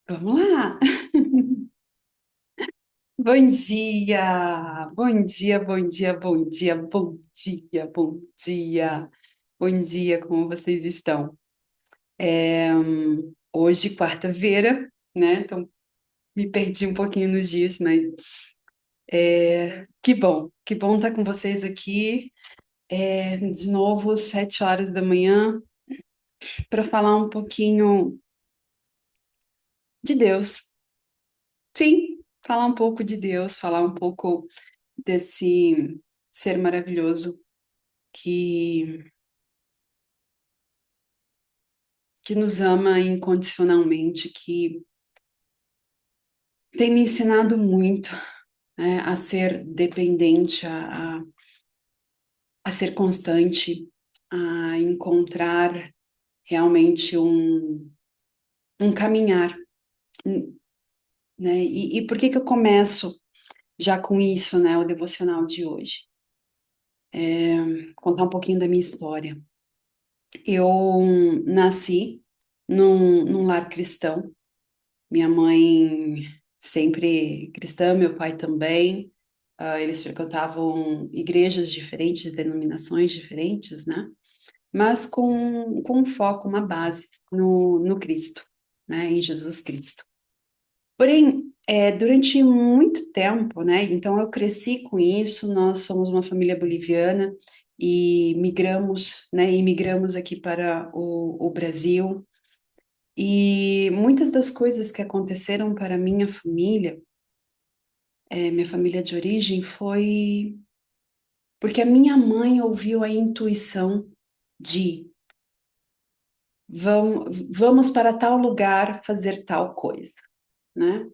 Vamos lá! Bom dia! Bom dia, bom dia, bom dia, bom dia, bom dia! Bom dia, como vocês estão? Hoje, quarta-feira, né? Então, me perdi um pouquinho nos dias, mas que bom estar com vocês aqui. De novo, 7 horas da manhã, para falar um pouquinho de Deus. Sim, falar um pouco de Deus, falar um pouco desse ser maravilhoso que, que nos ama incondicionalmente, que tem me ensinado muito, né, a ser dependente, a ser constante, a encontrar realmente um caminhar, né? E por que que eu começo já com isso, né, o devocional de hoje? Contar um pouquinho da minha história. Eu nasci num lar cristão. Minha mãe sempre cristã, meu pai também. Eles frequentavam igrejas diferentes, denominações diferentes, né? Mas com um foco, uma base no Cristo, né? Em Jesus Cristo. Porém, durante muito tempo, né? Então eu cresci com isso. Nós somos uma família boliviana e migramos, né? Imigramos aqui para o Brasil. E muitas das coisas que aconteceram para minha família de origem, foi porque a minha mãe ouviu a intuição de vamos para tal lugar fazer tal coisa, né?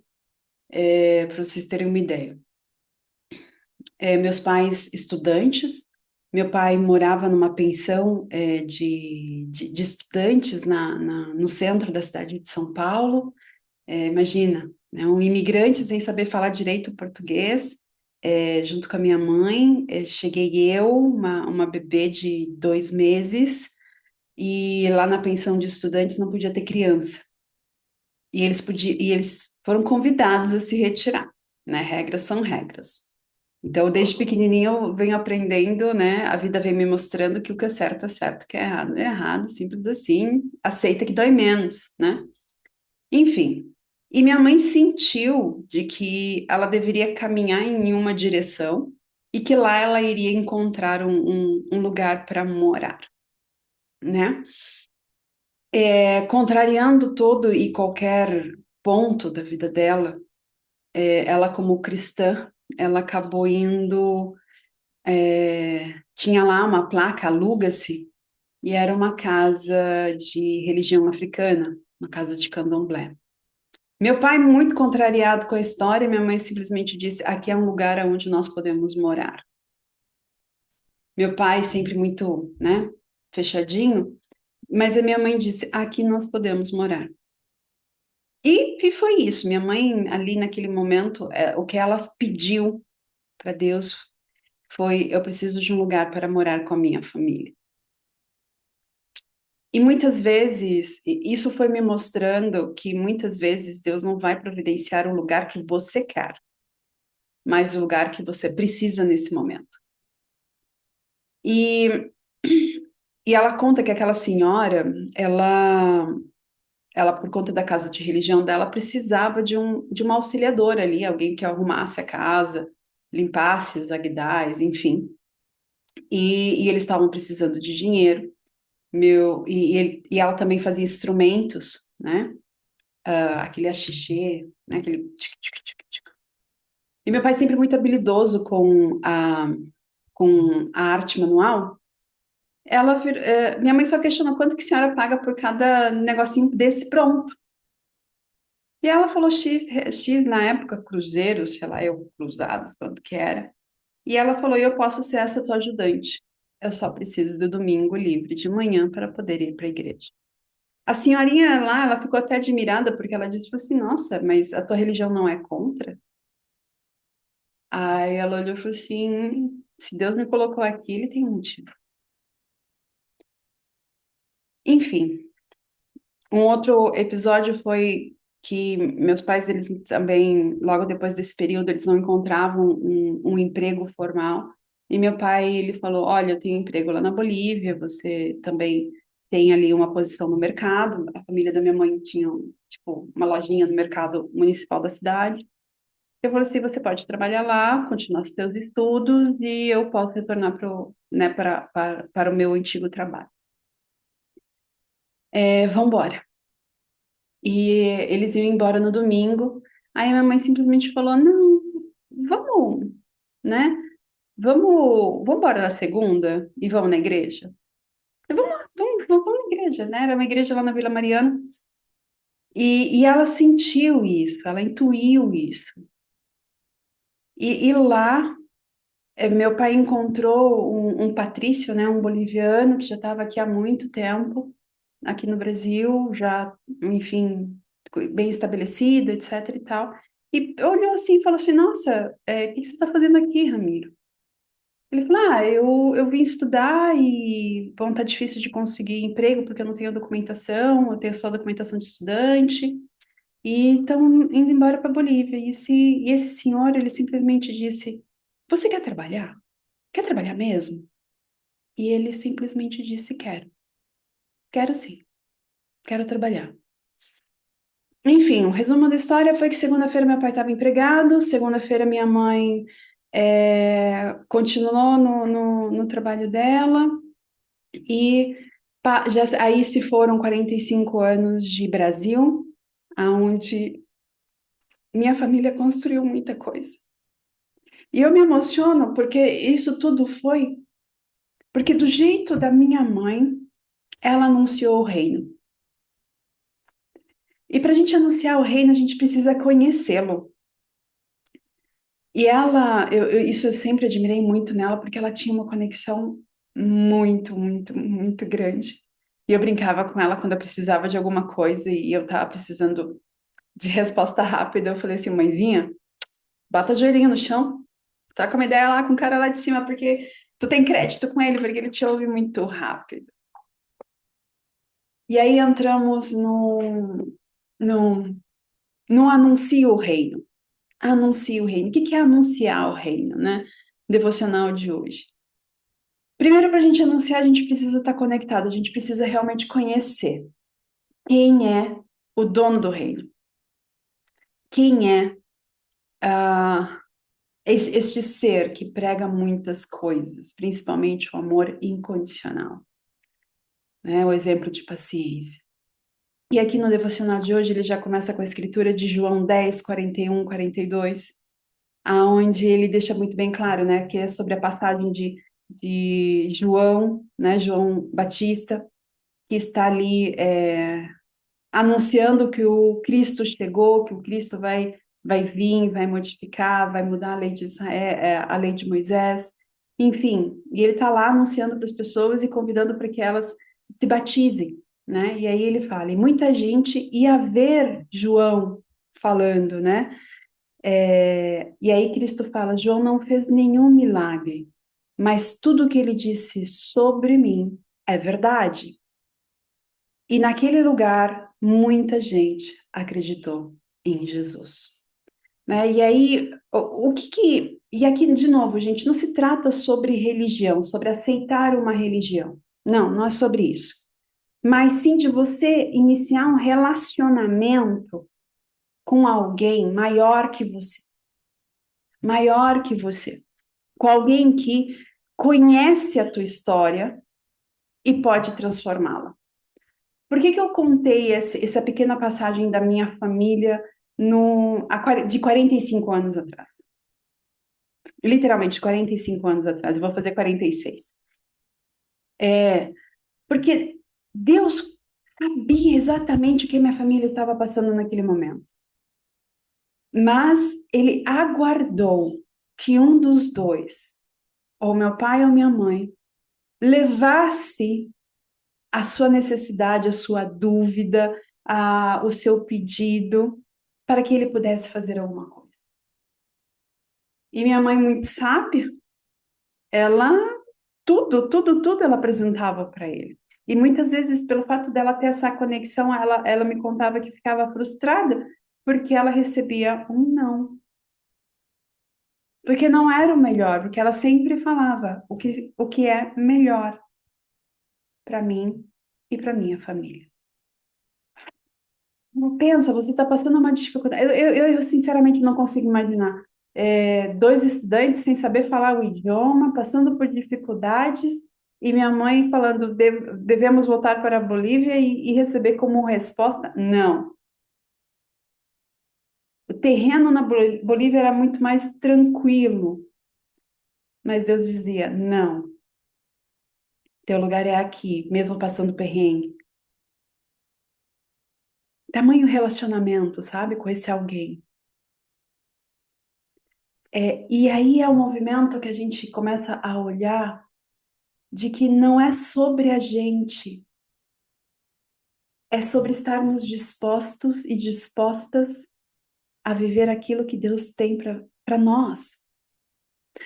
Para vocês terem uma ideia. Meus pais estudantes, meu pai morava numa pensão de estudantes no centro da cidade de São Paulo. Imagina, né, um imigrante sem saber falar direito português, junto com a minha mãe, cheguei eu, uma bebê de 2 meses, e lá na pensão de estudantes não podia ter criança. E eles foram convidados a se retirar, né? Regras são regras. Então, desde pequenininho eu venho aprendendo, né? A vida vem me mostrando que o que é certo, o que é errado, simples assim. Aceita que dói menos, né? Enfim, e minha mãe sentiu de que ela deveria caminhar em uma direção e que lá ela iria encontrar um lugar para morar, né? Contrariando todo e qualquer ponto da vida dela, ela como cristã, ela acabou indo, tinha lá uma placa, aluga-se, e era uma casa de religião africana, uma casa de candomblé. Meu pai, muito contrariado com a história, minha mãe simplesmente disse: aqui é um lugar onde nós podemos morar. Meu pai, sempre muito, né, fechadinho, mas a minha mãe disse: aqui nós podemos morar. E foi isso. Minha mãe, ali naquele momento, o que ela pediu para Deus foi: eu preciso de um lugar para morar com a minha família. E muitas vezes, isso foi me mostrando que muitas vezes Deus não vai providenciar o lugar que você quer, mas o lugar que você precisa nesse momento. E, e ela conta que aquela senhora, ela, por conta da casa de religião dela, precisava de uma auxiliadora ali, alguém que arrumasse a casa, limpasse os aguidais, enfim. E eles estavam precisando de dinheiro. E ela também fazia instrumentos, né? Aquele axixê, né? Aquele tic, tic, tic, tic. E meu pai sempre muito habilidoso com a arte manual. Minha mãe só questionou quanto que a senhora paga por cada negocinho desse pronto. E ela falou X na época, cruzeiro, sei lá, eu, cruzados, quanto que era. E ela falou: eu posso ser essa tua ajudante. Eu só preciso do domingo livre de manhã para poder ir para a igreja. A senhorinha lá, ela ficou até admirada, porque ela disse assim: nossa, mas a tua religião não é contra? Aí ela olhou e falou assim: se Deus me colocou aqui, ele tem um motivo. Enfim, um outro episódio foi. que meus pais, eles também, logo depois desse período, eles não encontravam um emprego formal. E meu pai, ele falou, olha, eu tenho emprego lá na Bolívia, você também tem ali uma posição no mercado. A família da minha mãe tinha, tipo, uma lojinha no mercado municipal da cidade. Eu falei assim, você pode trabalhar lá, continuar os seus estudos e eu posso retornar né, para o meu antigo trabalho. Vamos embora. E eles iam embora no domingo. Aí minha mãe simplesmente falou: não, vamos, né? Vamos embora na segunda e vamos na igreja. Vamos lá, vamos na igreja, né? Era uma igreja lá na Vila Mariana. E ela sentiu isso, ela intuiu isso. E lá, meu pai encontrou um patrício, né? Um boliviano que já estava aqui há muito tempo, aqui no Brasil, já, enfim, bem estabelecido, etc e tal. E olhou assim e falou assim: Nossa, o que que você está fazendo aqui, Ramiro? Ele falou: eu vim estudar e, bom, tá difícil de conseguir emprego porque eu não tenho documentação, eu tenho só documentação de estudante, e estão indo embora para Bolívia. E esse senhor, ele simplesmente disse: Você quer trabalhar? Quer trabalhar mesmo? E ele simplesmente disse: Quero sim, quero trabalhar. Enfim, o resumo da história foi que segunda-feira meu pai estava empregado, segunda-feira minha mãe continuou no trabalho dela e aí se foram 45 anos de Brasil, aonde minha família construiu muita coisa. E eu me emociono porque isso tudo foi porque do jeito da minha mãe, ela anunciou o reino. E para a gente anunciar o reino, a gente precisa conhecê-lo. E isso eu sempre admirei muito nela, porque ela tinha uma conexão muito, muito, muito grande. E eu brincava com ela quando eu precisava de alguma coisa e eu tava precisando de resposta rápida. Eu falei assim, mãezinha, bota a joelhinha no chão, troca uma ideia lá com o cara lá de cima, porque tu tem crédito com ele, porque ele te ouve muito rápido. E aí entramos no, no Anuncie o Reino. Anuncie o Reino. O que que é anunciar o reino, né? Devocional de hoje. Primeiro, para a gente anunciar, a gente precisa estar conectado, a gente precisa realmente conhecer quem é o dono do reino, quem é este ser que prega muitas coisas, principalmente o amor incondicional, né? O exemplo de paciência. E aqui no devocional de hoje, ele já começa com a escritura de João 10, 41, 42, aonde ele deixa muito bem claro, né, que é sobre a passagem de João, né, João Batista, que está ali anunciando que o Cristo chegou, que o Cristo vai vir, vai modificar, vai mudar a lei de Israel, a lei de Moisés, enfim. E ele está lá anunciando para as pessoas e convidando para que elas se batizem, né? E aí ele fala, e muita gente ia ver João falando, né? E aí Cristo fala, João não fez nenhum milagre, mas tudo que ele disse sobre mim é verdade. E naquele lugar, muita gente acreditou em Jesus. Né? E aí, o que que. E aqui, de novo, gente, não se trata sobre religião, sobre aceitar uma religião. Não, não é sobre isso. Mas sim de você iniciar um relacionamento com alguém maior que você, com alguém que conhece a tua história e pode transformá-la. Por que que eu contei essa pequena passagem da minha família de 45 anos atrás? Literalmente, 45 anos atrás. Eu vou fazer 46. Porque Deus sabia exatamente o que minha família estava passando naquele momento. Mas Ele aguardou que um dos dois, ou meu pai ou minha mãe, levasse a sua necessidade, a sua dúvida, o seu pedido, para que ele pudesse fazer alguma coisa. E minha mãe, muito sábia, ela tudo ela apresentava para ele. E muitas vezes, pelo fato dela ter essa conexão, ela me contava que ficava frustrada porque ela recebia um não. Porque não era o melhor, porque ela sempre falava o que é melhor para mim e para minha família. Pensa, você está passando uma dificuldade. Eu, sinceramente não consigo imaginar dois estudantes sem saber falar o idioma, passando por dificuldades, e minha mãe falando: devemos voltar para a Bolívia e receber como resposta: não. O terreno na Bolívia era muito mais tranquilo, mas Deus dizia: não, teu lugar é aqui, mesmo passando perrengue. Tamanho relacionamento, sabe, com esse alguém. E aí é o movimento que a gente começa a olhar de que não é sobre a gente, é sobre estarmos dispostos e dispostas a viver aquilo que Deus tem para nós.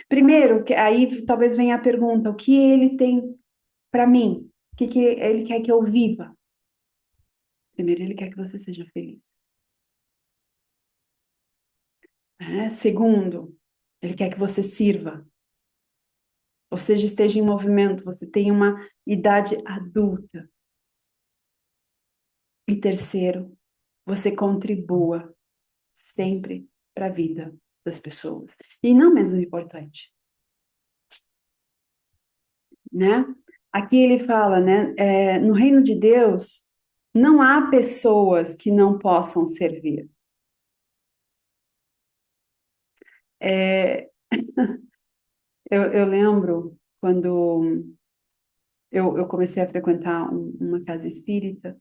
Primeiro, aí talvez venha a pergunta: o que Ele tem para mim? Que Ele quer que eu viva? Primeiro, Ele quer que você seja feliz. Segundo, Ele quer que você sirva, ou seja, esteja em movimento, você tenha uma idade adulta. E terceiro, você contribua sempre para a vida das pessoas. E não menos importante, né? Aqui ele fala, né? No reino de Deus, não há pessoas que não possam servir. É, eu lembro quando eu comecei a frequentar uma casa espírita,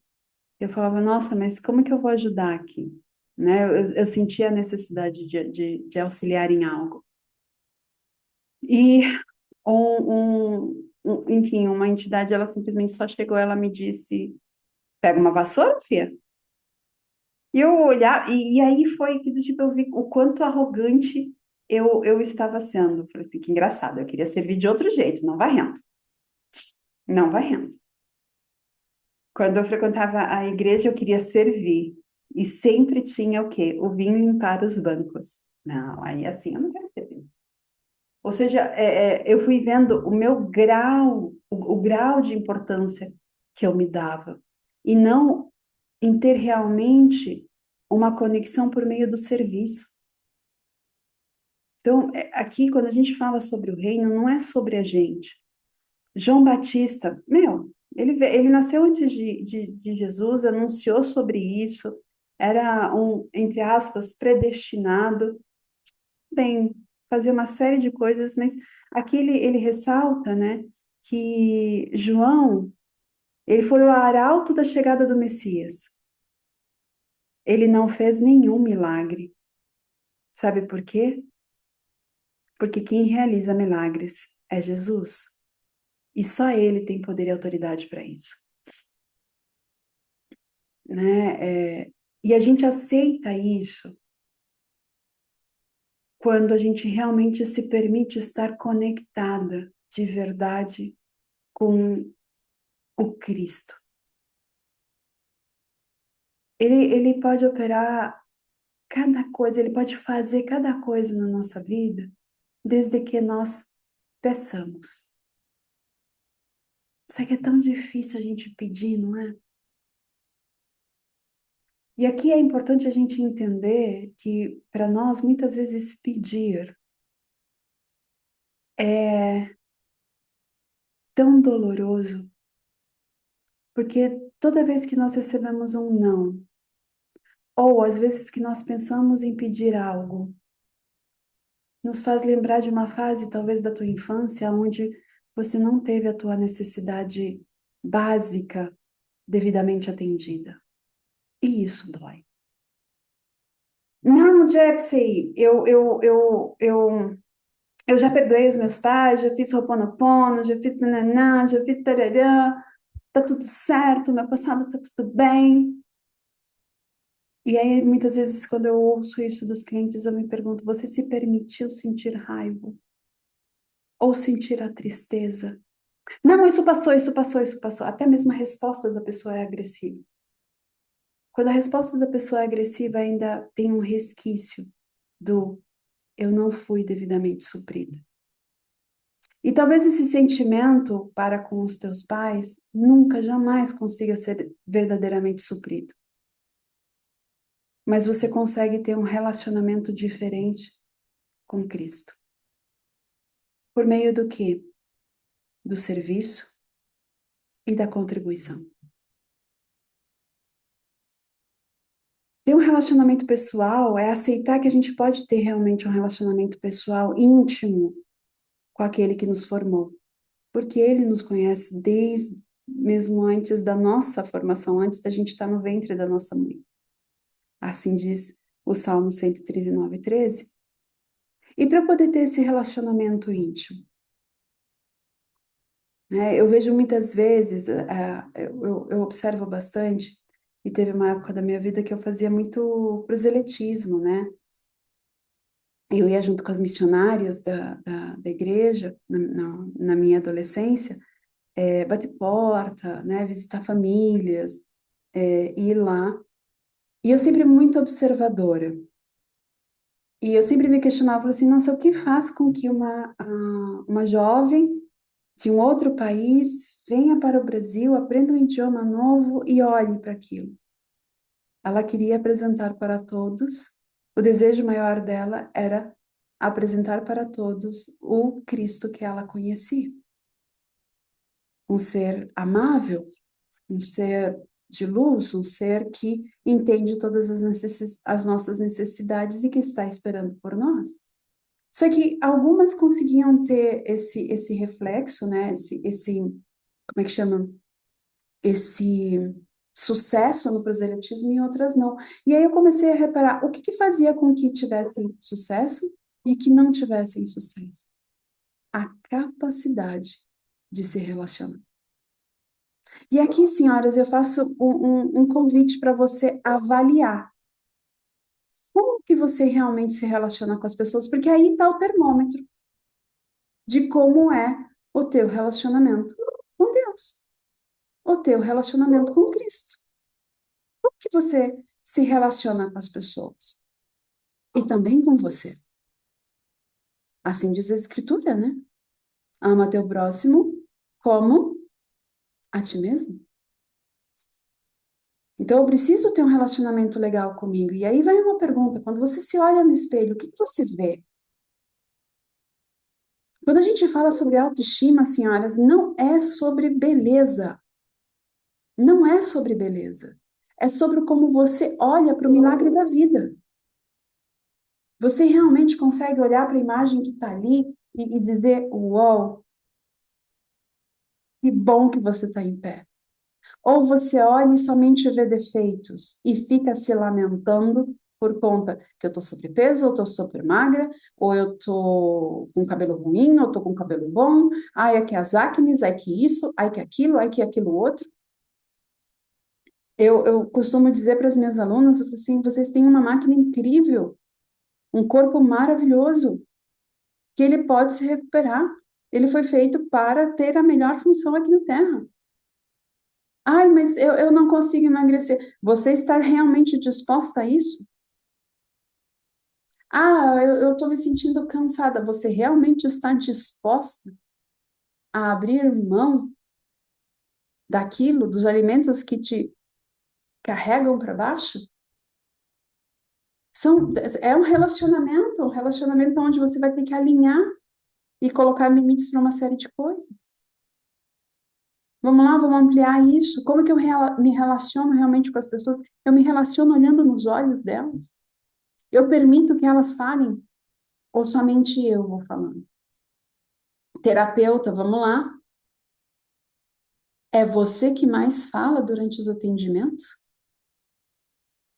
eu falava: nossa, mas como que eu vou ajudar aqui? Né? Eu sentia a necessidade de auxiliar em algo. E enfim, uma entidade, ela simplesmente só chegou, ela me disse: pega uma vassoura, filha. E eu olhar, e aí foi que do tipo, eu vi o quanto arrogante eu estava sendo. Falei assim: que engraçado, eu queria servir de outro jeito, não varrendo. Não varrendo. Quando eu frequentava a igreja, eu queria servir. E sempre tinha o quê? O vinho limpar os bancos. Não, aí assim eu não quero servir. Ou seja, eu fui vendo o meu grau, o grau de importância que eu me dava, e não em ter realmente uma conexão por meio do serviço. Então, aqui, quando a gente fala sobre o reino, não é sobre a gente. João Batista, ele nasceu antes de Jesus, anunciou sobre isso, era entre aspas, predestinado, bem, fazer uma série de coisas, mas aqui ele ressalta, né, que João, ele foi o arauto da chegada do Messias. Ele não fez nenhum milagre. Sabe por quê? Porque quem realiza milagres é Jesus. E só ele tem poder e autoridade para isso, né? E a gente aceita isso quando a gente realmente se permite estar conectada de verdade com o Cristo. Ele pode operar cada coisa, ele pode fazer cada coisa na nossa vida, desde que nós peçamos. Só que é tão difícil a gente pedir, não é? E aqui é importante a gente entender que, para nós, muitas vezes pedir é tão doloroso, porque toda vez que nós recebemos um não, ou às vezes que nós pensamos em pedir algo, nos faz lembrar de uma fase, talvez, da tua infância, onde você não teve a tua necessidade básica devidamente atendida. E isso dói. Não, Jepsy, eu já perdoei os meus pais, já fiz Ho'oponopono, já fiz nananá, já fiz tarará, tá tudo certo, meu passado tá tudo bem. E aí, muitas vezes, quando eu ouço isso dos clientes, eu me pergunto: você se permitiu sentir raiva? Ou sentir a tristeza? Não, isso passou, isso passou, isso passou. Até mesmo a resposta da pessoa é agressiva. Quando a resposta da pessoa é agressiva, ainda tem um resquício do eu não fui devidamente suprida. E talvez esse sentimento para com os teus pais nunca, jamais consiga ser verdadeiramente suprido. Mas você consegue ter um relacionamento diferente com Cristo. Por meio do quê? Do serviço e da contribuição. Ter um relacionamento pessoal é aceitar que a gente pode ter realmente um relacionamento pessoal íntimo com aquele que nos formou. Porque ele nos conhece desde mesmo antes da nossa formação, antes da gente estar no ventre da nossa mãe. Assim diz o Salmo 139, 13. E para poder ter esse relacionamento íntimo, né, eu vejo muitas vezes, eu observo bastante, e teve uma época da minha vida que eu fazia muito proselitismo, né? Eu ia junto com as missionárias da igreja, na minha adolescência, bater porta, né, visitar famílias, ir lá. E eu sempre muito observadora. E eu sempre me questionava, falava assim, nossa, o que faz com que uma jovem de um outro país venha para o Brasil, aprenda um idioma novo e olhe para aquilo? Ela queria apresentar para todos, o desejo maior dela era apresentar para todos o Cristo que ela conhecia. Um ser amável, um ser de luz, um ser que entende todas as nossas necessidades e que está esperando por nós. Só que algumas conseguiam ter esse reflexo, né? Como é que chama? Esse sucesso no proselitismo e outras não. E aí eu comecei a reparar o que fazia com que tivessem sucesso e que não tivessem sucesso. A capacidade de se relacionar. E aqui, senhoras, eu faço um convite para você avaliar como que você realmente se relaciona com as pessoas, porque aí está o termômetro de como é o teu relacionamento com Deus, o teu relacionamento com Cristo. Como que você se relaciona com as pessoas? E também com você. Assim diz a Escritura, né? Ama teu próximo como a ti mesmo. Então, eu preciso ter um relacionamento legal comigo. E aí vai uma pergunta: quando você se olha no espelho, o que você vê? Quando a gente fala sobre autoestima, senhoras, não é sobre beleza. Não é sobre beleza. É sobre como você olha para o milagre da vida. Você realmente consegue olhar para a imagem que está ali e dizer: uau, que bom que você está em pé. Ou você olha e somente vê defeitos e fica se lamentando por conta que eu estou sobrepeso, ou estou super magra, ou eu estou com cabelo ruim, ou estou com cabelo bom, ai, é que as acnes, ai que isso, ai que aquilo outro. Eu costumo dizer para as minhas alunas, eu falo assim, vocês têm uma máquina incrível, um corpo maravilhoso, que ele pode se recuperar. Ele foi feito para ter a melhor função aqui na Terra. Ai, mas eu não consigo emagrecer. Você está realmente disposta a isso? Ah, eu estou me sentindo cansada. Você realmente está disposta a abrir mão daquilo, dos alimentos que te carregam para baixo? É um relacionamento onde você vai ter que alinhar e colocar limites para uma série de coisas. Vamos lá, vamos ampliar isso. Como é que eu me relaciono realmente com as pessoas? Eu me relaciono olhando nos olhos delas. Eu permito que elas falem, ou somente eu vou falando? Terapeuta, vamos lá. É você que mais fala durante os atendimentos?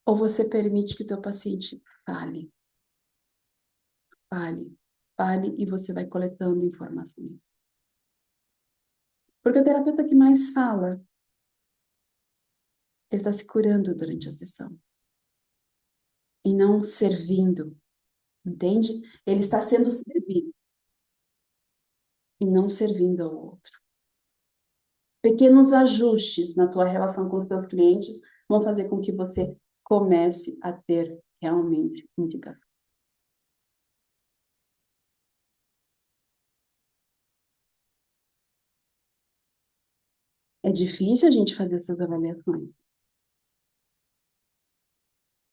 Ou você permite que o teu paciente fale, fale, fale e você vai coletando informações? Porque o terapeuta que mais fala, ele está se curando durante a sessão e não servindo, entende? Ele está sendo servido e não servindo ao outro. Pequenos ajustes na tua relação com os teus clientes vão fazer com que você comece a ter realmente indicação. É difícil a gente fazer essas avaliações.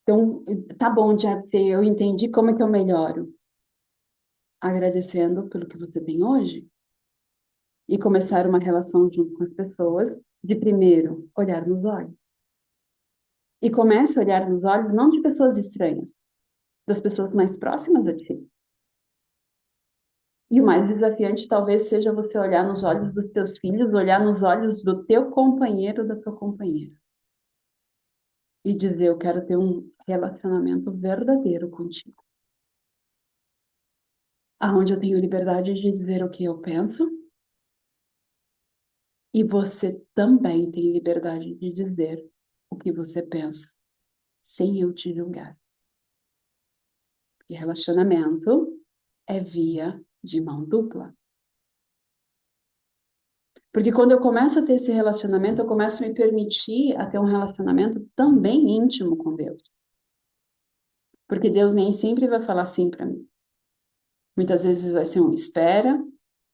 Então, tá bom, já eu entendi como é que eu melhoro. Agradecendo pelo que você tem hoje e começar uma relação junto com as pessoas, de primeiro, olhar nos olhos. E comece a olhar nos olhos não de pessoas estranhas, das pessoas mais próximas a ti. E o mais desafiante talvez seja você olhar nos olhos dos teus filhos, olhar nos olhos do teu companheiro, da tua companheira. E dizer, eu quero ter um relacionamento verdadeiro contigo. Aonde eu tenho liberdade de dizer o que eu penso. E você também tem liberdade de dizer o que você pensa, sem eu te julgar. E relacionamento é via de mão dupla. Porque quando eu começo a ter esse relacionamento, eu começo a me permitir a ter um relacionamento também íntimo com Deus. Porque Deus nem sempre vai falar sim para mim. Muitas vezes vai ser um espera,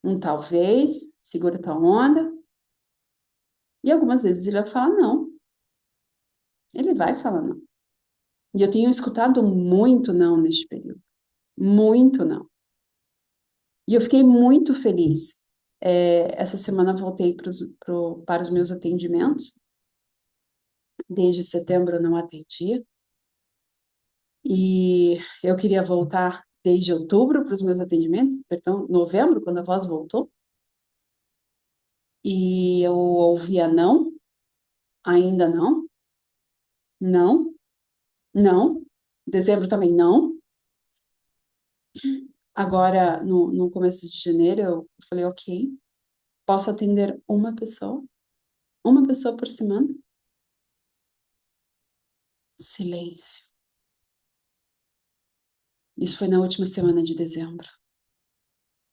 um talvez, segura tua onda. E algumas vezes ele vai falar não. Ele vai falar não. E eu tenho escutado muito não neste período. Muito não. E eu fiquei muito feliz. Essa semana voltei para os meus atendimentos. Desde setembro eu não atendia. E eu queria voltar desde outubro para os meus atendimentos, perdão, novembro, quando a voz voltou. E eu ouvia não, ainda não, não, não. Dezembro também não. Agora, no começo de janeiro, eu falei, ok, posso atender uma pessoa por semana? Silêncio. Isso foi na última semana de dezembro.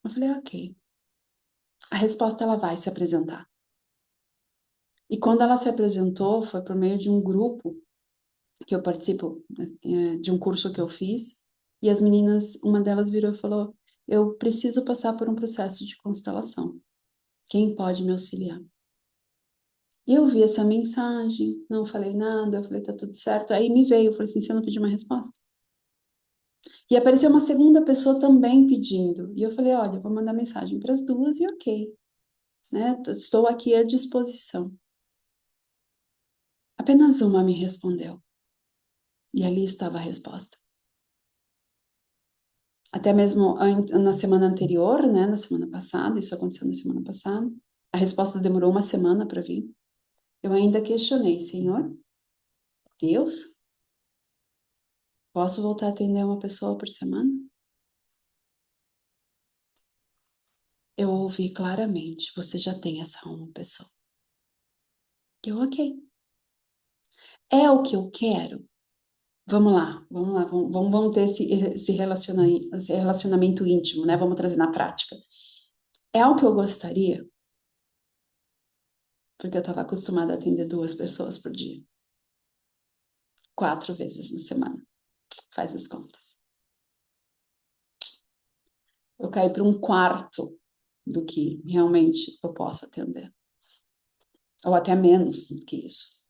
Eu falei, ok. A resposta ela vai se apresentar. E quando ela se apresentou, foi por meio de um grupo que eu participo, de um curso que eu fiz, e as meninas, uma delas virou e falou: eu preciso passar por um processo de constelação. Quem pode me auxiliar? E eu vi essa mensagem, não falei nada, eu falei, tá tudo certo. Aí me veio, eu falei assim, você não pediu uma resposta? E apareceu uma segunda pessoa também pedindo. E eu falei, olha, eu vou mandar mensagem para as duas e ok, né? Estou aqui à disposição. Apenas uma me respondeu. E ali estava a resposta. Até mesmo na semana anterior, né, na semana passada, isso aconteceu na semana passada, a resposta demorou uma semana para vir. Eu ainda questionei, Senhor, Deus, posso voltar a atender uma pessoa por semana? Eu ouvi claramente, você já tem essa uma pessoa. Eu, ok. É o que eu quero? Vamos lá, vamos ter esse relacionamento íntimo, né? Vamos trazer na prática. É o que eu gostaria? Porque eu estava acostumada a atender duas pessoas por dia. 4 vezes na semana. Faz as contas. Eu caí para um quarto do que realmente eu posso atender. Ou até menos do que isso.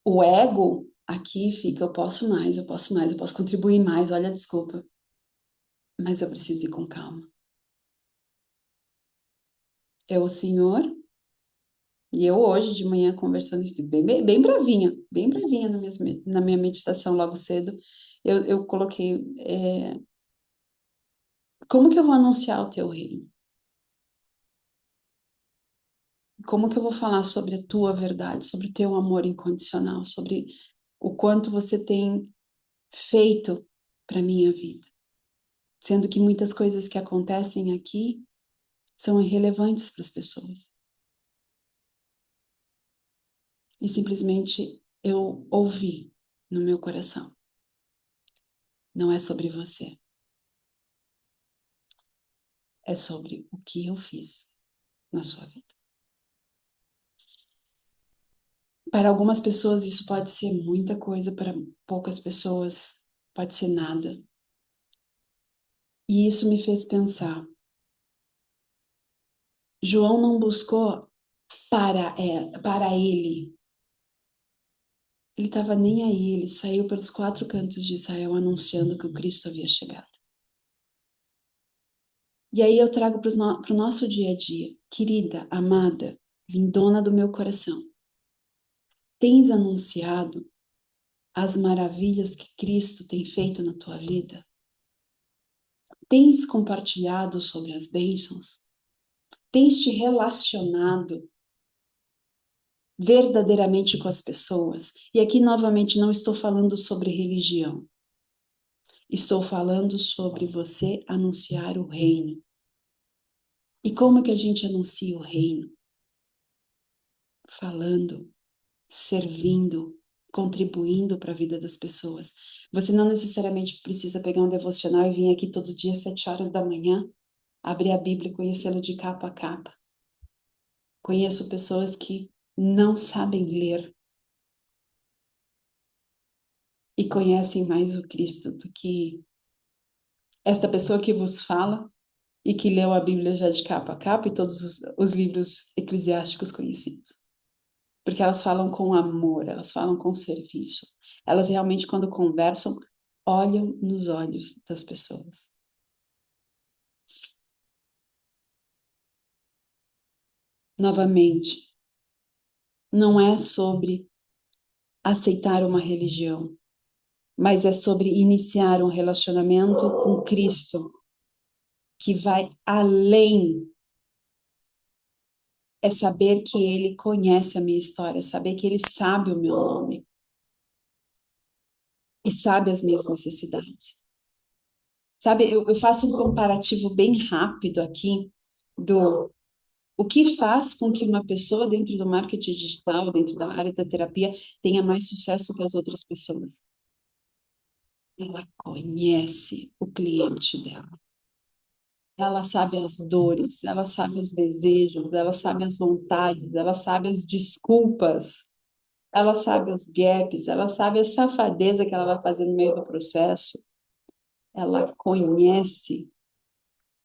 O ego aqui fica, eu posso mais, eu posso mais, eu posso contribuir mais, olha, desculpa. Mas eu preciso ir com calma. Eu, o Senhor, e eu hoje de manhã conversando, bem bravinha na minha meditação logo cedo, eu coloquei, como que eu vou anunciar o teu reino? Como que eu vou falar sobre a tua verdade, sobre o teu amor incondicional, sobre o quanto você tem feito para minha vida? Sendo que muitas coisas que acontecem aqui são irrelevantes para as pessoas. E simplesmente eu ouvi no meu coração. Não é sobre você. É sobre o que eu fiz na sua vida. Para algumas pessoas isso pode ser muita coisa, para poucas pessoas pode ser nada. E isso me fez pensar. João não buscou para ele. Ele estava nem aí, ele saiu pelos quatro cantos de Israel anunciando que o Cristo havia chegado. E aí eu trago para o nosso dia a dia. Querida, amada, lindona do meu coração, tens anunciado as maravilhas que Cristo tem feito na tua vida? Tens compartilhado sobre as bênçãos? Tens te relacionado verdadeiramente com as pessoas? E aqui novamente não estou falando sobre religião. Estou falando sobre você anunciar o reino. E como que a gente anuncia o reino? Falando, servindo, contribuindo para a vida das pessoas. Você não necessariamente precisa pegar um devocional e vir aqui todo dia às 7 horas da manhã, abrir a Bíblia e conhecê-lo de capa a capa. Conheço pessoas que não sabem ler e conhecem mais o Cristo do que esta pessoa que vos fala e que leu a Bíblia já de capa a capa e todos os livros eclesiásticos conhecidos. Porque elas falam com amor, elas falam com serviço. Elas realmente, quando conversam, olham nos olhos das pessoas. Novamente, não é sobre aceitar uma religião, mas é sobre iniciar um relacionamento com Cristo que vai além. É saber que Ele conhece a minha história, saber que Ele sabe o meu nome e sabe as minhas necessidades. Sabe, eu faço um comparativo bem rápido aqui do o que faz com que uma pessoa dentro do marketing digital, dentro da área da terapia, tenha mais sucesso que as outras pessoas. Ela conhece o cliente dela. Ela sabe as dores, ela sabe os desejos, ela sabe as vontades, ela sabe as desculpas, ela sabe os gaps, ela sabe a safadeza que ela vai fazer no meio do processo. Ela conhece.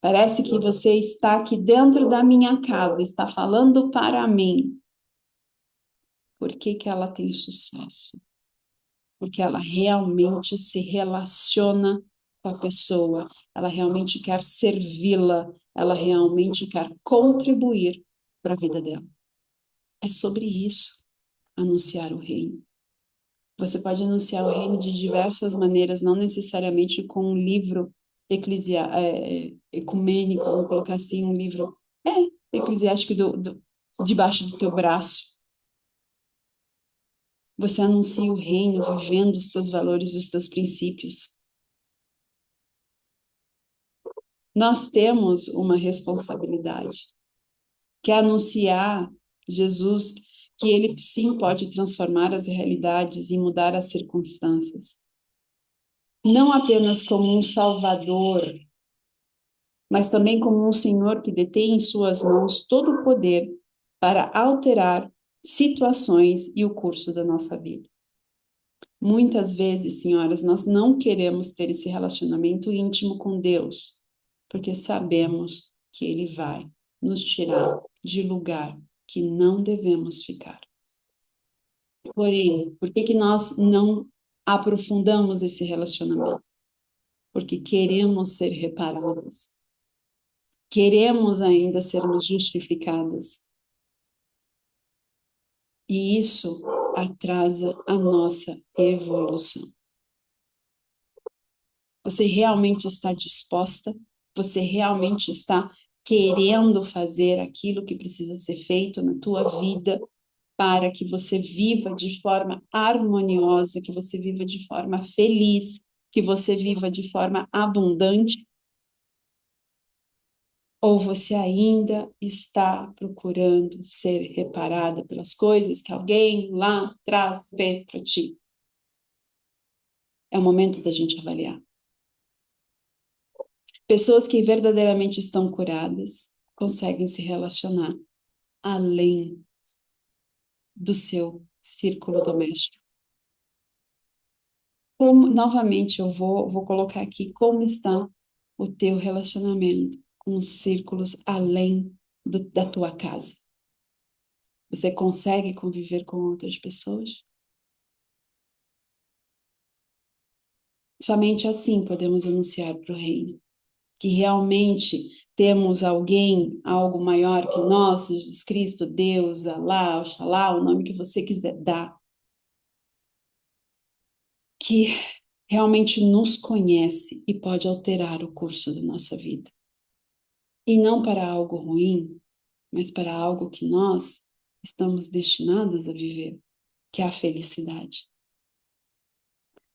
Parece que você está aqui dentro da minha casa, está falando para mim. Por que que ela tem sucesso? Porque ela realmente se relaciona com a pessoa, ela realmente quer servi-la, ela realmente quer contribuir para a vida dela. É sobre isso, anunciar o reino. Você pode anunciar o reino de diversas maneiras, não necessariamente com um livro ecumênico, vamos colocar assim, um livro eclesiástico debaixo do teu braço. Você anuncia o reino vivendo os teus valores, os teus princípios. Nós temos uma responsabilidade, que é anunciar Jesus, que ele sim pode transformar as realidades e mudar as circunstâncias. Não apenas como um Salvador, mas também como um Senhor que detém em suas mãos todo o poder para alterar situações e o curso da nossa vida. Muitas vezes, senhoras, nós não queremos ter esse relacionamento íntimo com Deus, porque sabemos que Ele vai nos tirar de lugar que não devemos ficar. Porém, por que que nós não aprofundamos esse relacionamento? Porque queremos ser reparadas, queremos ainda sermos justificadas, e isso atrasa a nossa evolução. Você realmente está disposta? Você realmente está querendo fazer aquilo que precisa ser feito na tua vida para que você viva de forma harmoniosa, que você viva de forma feliz, que você viva de forma abundante? Ou você ainda está procurando ser reparada pelas coisas que alguém lá atrás fez para ti? É o momento da gente avaliar. Pessoas que verdadeiramente estão curadas conseguem se relacionar além do seu círculo doméstico. Como, novamente, eu vou colocar aqui como está o teu relacionamento com os círculos além da tua casa. Você consegue conviver com outras pessoas? Somente assim podemos anunciar para o reino que realmente temos alguém, algo maior que nós, Jesus Cristo, Deus, Alá, Oxalá, o nome que você quiser dar, que realmente nos conhece e pode alterar o curso da nossa vida. E não para algo ruim, mas para algo que nós estamos destinados a viver, que é a felicidade.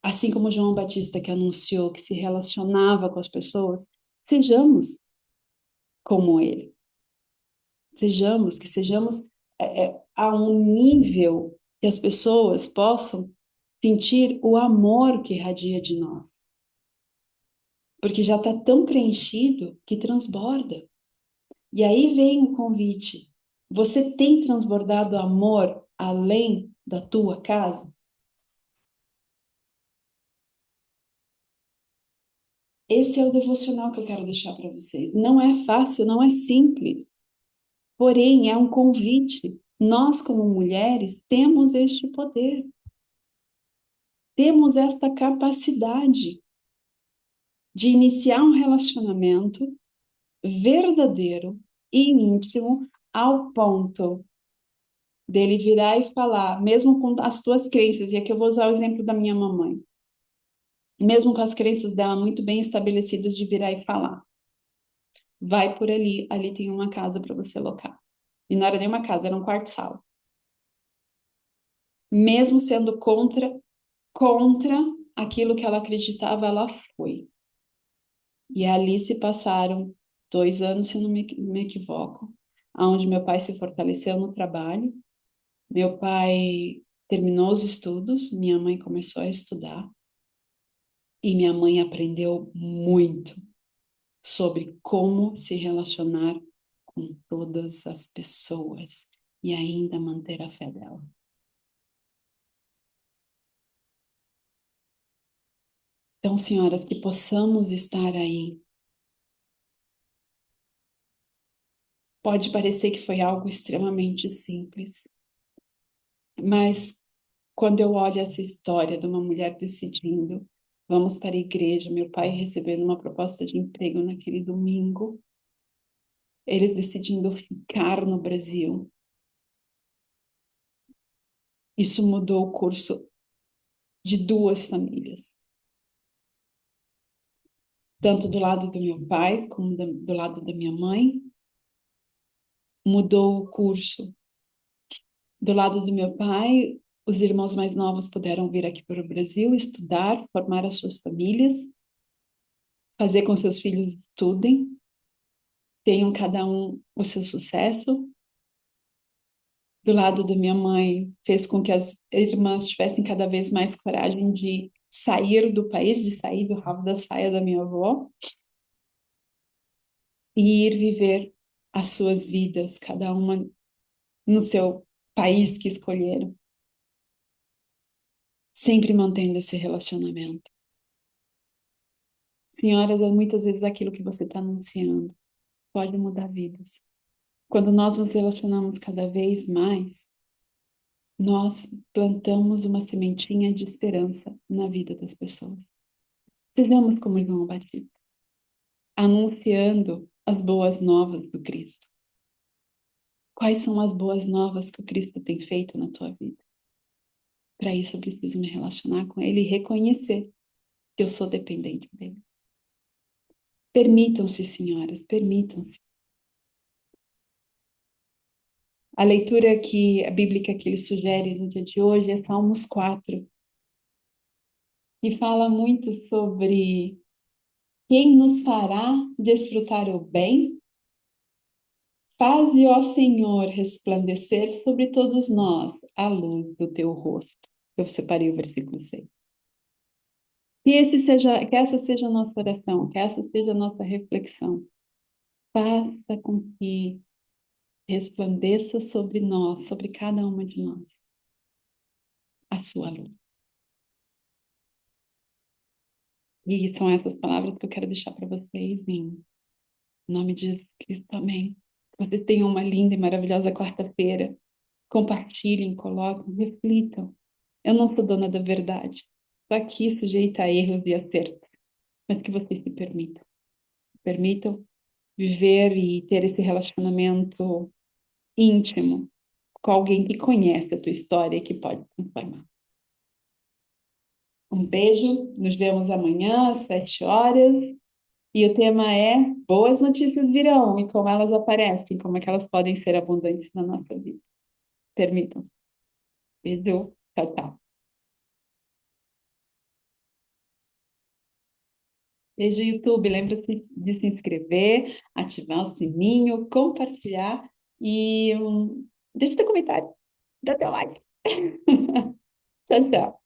Assim como João Batista que anunciou que se relacionava com as pessoas, sejamos como ele. Sejamos a um nível que as pessoas possam sentir o amor que irradia de nós. Porque já está tão preenchido que transborda. E aí vem o convite. Você tem transbordado amor além da tua casa? Esse é o devocional que eu quero deixar para vocês. Não é fácil, não é simples. Porém, é um convite. Nós, como mulheres, temos este poder. Temos esta capacidade de iniciar um relacionamento verdadeiro e íntimo ao ponto dele virar e falar, mesmo com as tuas crenças, e aqui eu vou usar o exemplo da minha mamãe, mesmo com as crenças dela muito bem estabelecidas de virar e falar, vai por ali, ali tem uma casa para você alocar. E não era nem uma casa, era um quarto-sala. Mesmo sendo contra aquilo que ela acreditava, ela foi. E ali se passaram 2 anos, se não me equivoco, onde meu pai se fortaleceu no trabalho. Meu pai terminou os estudos, minha mãe começou a estudar e minha mãe aprendeu muito sobre como se relacionar com todas as pessoas e ainda manter a fé dela. Então, senhoras, que possamos estar aí. Pode parecer que foi algo extremamente simples, mas quando eu olho essa história de uma mulher decidindo, vamos para a igreja, meu pai recebendo uma proposta de emprego naquele domingo, eles decidindo ficar no Brasil. Isso mudou o curso de 2 famílias, tanto do lado do meu pai como do lado da minha mãe. Mudou o curso do lado do meu pai. Os irmãos mais novos puderam vir aqui para o Brasil estudar, formar as suas famílias, fazer com que seus filhos estudem, tenham cada um o seu sucesso. Do lado da minha mãe, fez com que as irmãs tivessem cada vez mais coragem de sair do país, de sair do rabo da saia da minha avó e ir viver as suas vidas, cada uma no seu país que escolheram, sempre mantendo esse relacionamento. Senhoras, muitas vezes aquilo que você está anunciando pode mudar vidas. Quando nós nos relacionamos cada vez mais, nós plantamos uma sementinha de esperança na vida das pessoas. Sejamos como João Batista, anunciando as boas novas do Cristo. Quais são as boas novas que o Cristo tem feito na tua vida? Para isso eu preciso me relacionar com Ele e reconhecer que eu sou dependente dele. Permitam-se, senhoras, permitam-se. A leitura bíblica que ele sugere no dia de hoje é Salmos 4, e fala muito sobre quem nos fará desfrutar o bem. Faze, ó Senhor, resplandecer sobre todos nós a luz do teu rosto. Eu separei o versículo 6. Que essa seja a nossa oração, que essa seja a nossa reflexão. Faça com que resplandeça sobre nós, sobre cada uma de nós, a sua luz. E são essas palavras que eu quero deixar para vocês em nome de Jesus Cristo, amém. Que vocês tenham uma linda e maravilhosa quarta-feira. Compartilhem, coloquem, reflitam. Eu não sou dona da verdade. Estou aqui sujeita a erros e acertos. Mas que vocês se permitam. Permitam viver e ter esse relacionamento íntimo com alguém que conhece a tua história e que pode transformar. Um beijo, nos vemos amanhã às 7 horas. E o tema é boas notícias virão e como elas aparecem, como é que elas podem ser abundantes na nossa vida. Permitam. Beijo. Tchau, tchau. Beijo, YouTube. Lembra-se de se inscrever, ativar o sininho, compartilhar e deixa teu comentário. Dá teu like. Tchau, tchau.